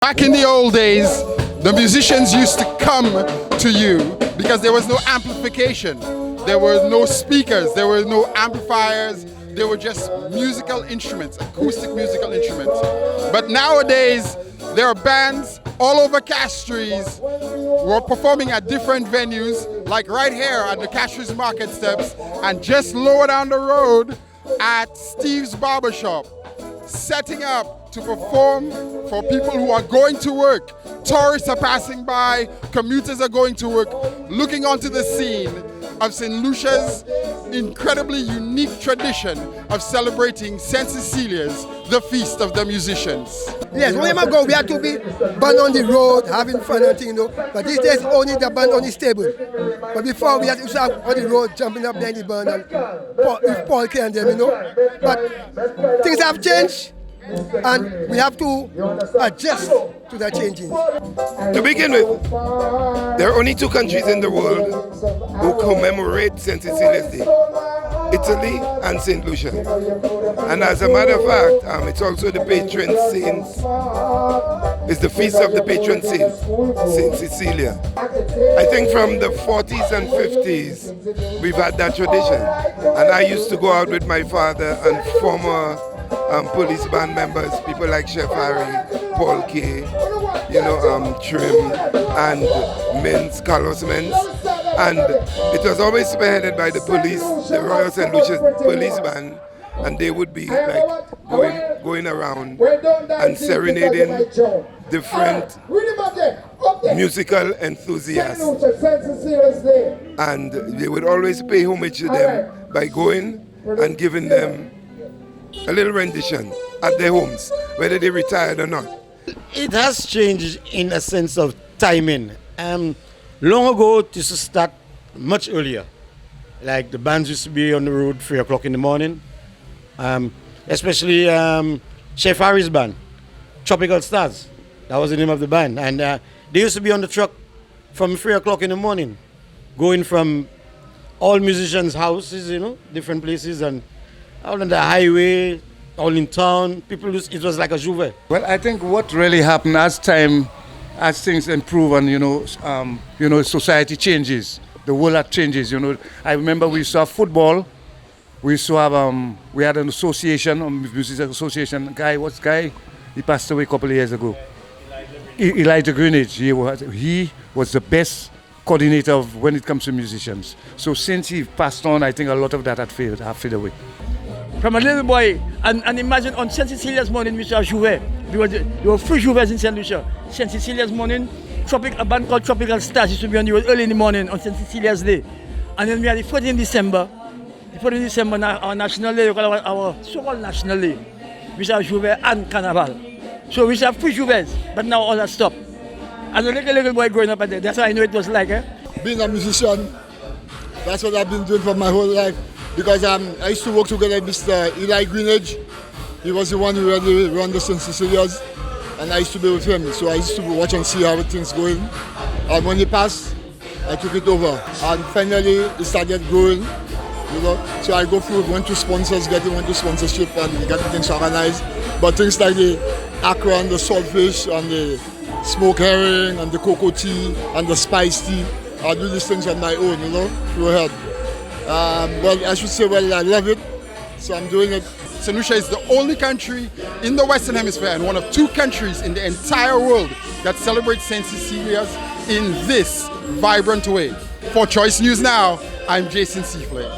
Back in the old days, the musicians used to come to you because there was no amplification. There were no speakers, there were no amplifiers, they were just musical instruments, acoustic musical instruments. But nowadays, there are bands all over Castries who are performing at different venues, like right here at the Castries Market Steps, and just lower down the road at Steve's Barbershop, setting up to perform for people who are going to work. Tourists are passing by, commuters are going to work, looking onto the scene of Saint Lucia's incredibly unique tradition of celebrating Saint Cecilia's, the feast of the musicians. Yes, when we go, we have to be band on the road, having fun and things, you know. But these days, only the band on the stable. But before, we had to start on the road, jumping up behind the band and Paul and them, you know. But things have changed, and we have to adjust to the changes. To begin with, there are only two countries in the world who commemorate Saint Cecilia's Day: Italy and Saint Lucia. And as a matter of fact, it's also the patron saint. It's the feast of the patron saint, Saint Cecilia. I think from the 40s and 50s, we've had that tradition. And I used to go out with my father and former police band members, people like Chef Harry, Paul K, Trim, and Mintz, Carlos Mintz. And it was always spearheaded by the police, the Royal St. Lucia's police band, and they would be like going around and serenading different musical enthusiasts. And they would always pay homage to them by going and giving them a little rendition at their homes, whether they retired or not. It has changed in a sense of timing. Long ago, it used to start much earlier. Like the bands used to be on the road 3 o'clock in the morning. Especially Chef Harry's band, Tropical Stars. That was the name of the band. And they used to be on the truck from 3 o'clock in the morning, going from all musicians' houses, different places, and out on the highway, all in town. It was like a juve. Well, I think what really happened as things improve and society changes, the world changes. I remember we used to have football. We used to have we had an association, a music association. Guy? He passed away a couple of years ago. Elijah Greenidge. He was the best coordinator when it comes to musicians. So since he passed on, I think a lot of that had faded away. From a little boy, and imagine on Saint Cecilia's morning, we used to have Juve. There were 3 Juves in Saint Lucia. Saint Cecilia's morning, a band called Tropical Stars used to be on the road early in the morning on Saint Cecilia's Day. And then we had the 14th December. The 14th December, our national day, we call our so-called national day. We used to have Juve and Carnival. So we used to have 3 Juves, but now all that stopped. As a little boy growing up, that's how I know it was like. Being a musician, that's what I've been doing for my whole life. Because I used to work together with Mr. Elijah Greenidge. He was the one who really ran the Saint Cecilia's, and I used to be with him. So I used to watch and see how things going. And when he passed, I took it over. And finally, it started growing. So I went to sponsors, went to sponsorship, and getting things organized. But things like the aqua and the saltfish and the smoked herring and the cocoa tea and the spice tea, I do these things on my own, through ahead. Well, I should say, I love it, so I'm doing it. Saint Lucia is the only country in the Western Hemisphere and one of 2 countries in the entire world that celebrates Saint Cecilia's in this vibrant way. For Choice News Now, I'm Jason Seaflay.